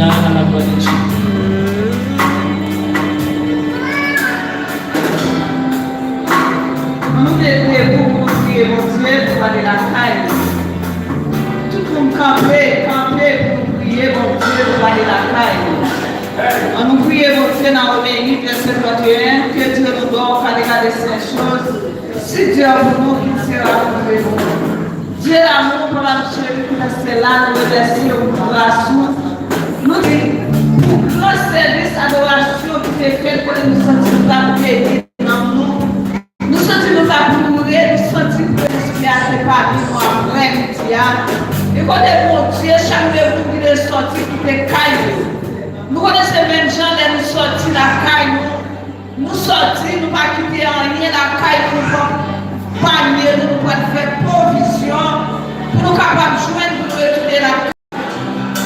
là à la bonne étude. Nous devons pour prier, mon Dieu, pour aller la caille. Tout le monde camper pour prier, mon Dieu, pour aller la caille. On nous prie, mon Dieu, dans Romains, verset 31, que Dieu nous donne qu'à regarder ces choses. Si Dieu a pour nous, qui sera pour nous. Dieu l'amour pour la chérie, pour rester là, nous remercions pour l'adoration. Nous disons, pour grand service, adoration qui est fait pour nous sentir la paix dans nous. Nous sentons nous amourer, nous sentons que l'esprit a séparé nous après, et quand mon Dieu, chaque jour qui est sorti, qui est caillou. Nous connaissons même gens, nous sortis la caille, nous sortis, nous ne pas quitter rien la caille pour nous panier, nous pouvons faire provision, pour nous capables de joindre, pour nous retourner la caille.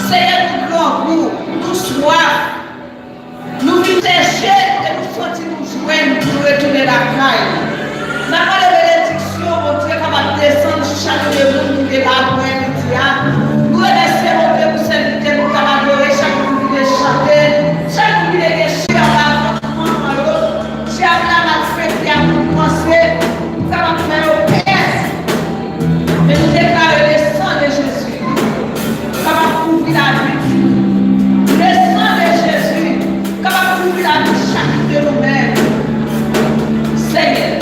Seigneur, nous grand goût, nous soif, nous vivons et nous sortis nous joindre pour nous retourner la caille. Nous avons les bénédictions, mon Dieu, capable de descendre chaque jour qui est là pour nous remercions, mon Dieu, pour cette vie, pour adorer chaque jour qui est chanté, chaque jour qui est chanté, si on a respecté à nous penser, ça va faire au Père. Mais nous déclarons le sang de Jésus, ça va couvrir la vie. Le sang de Jésus, ça va couvrir la vie chacun de nous-mêmes. Seigneur,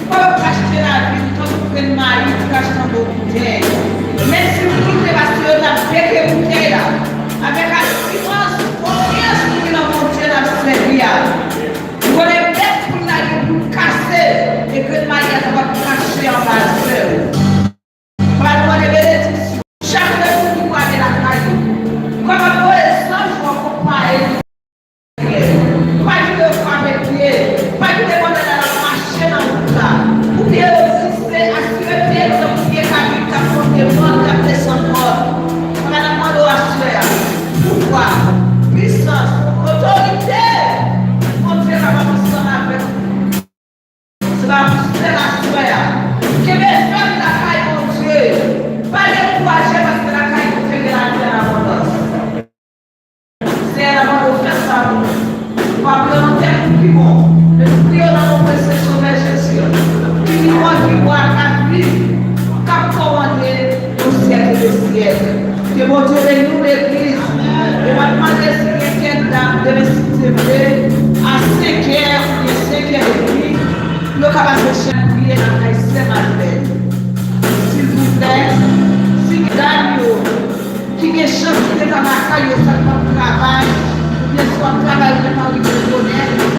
pour acheter la vie, quand vous prenez mari, vous achetez un beau bouteille. Même si vous quittez parce que vous avez fait bouteille là, avec assurance, confiance pour que mon Dieu n'a pas servi. Vous allez mettre pour nous casser et que le mariage va cracher en bas. Voilà les bénédictions. Chaque fois que vous voyez la caille, comme un peu de sang, je vais comparer. Pas de fois avec pied, pas de fois de la marcher dans le plat. Ou bien aussi, c'est assurer pied comme pied qui a porté mort, qui a descendu mort. On a demandé à faire. Pourquoi? Puissance, autorité. Mon Dieu va nous s'en avec nous. Ça va nous faire la soeur. Que mes femmes la caille, mon Dieu. Pas décourager parce que la caille nous fait de la vie en abondance. C'est la bonne de faire ça. Nous va planter plus bon. Le plus on a mon précieux sauveur Jésus. Qui voit la vie, qu'a commandé au siècle des siècles. Que mon Dieu bénisse l'église. Et va demander si quelqu'un de restituer à 5 heures, et 5 heures et demie, le capable de prier dans la Saint-Martin. S'il vous plaît, si Daniel, qui est chef de la caille, ça travail, bien soit travail de Marie de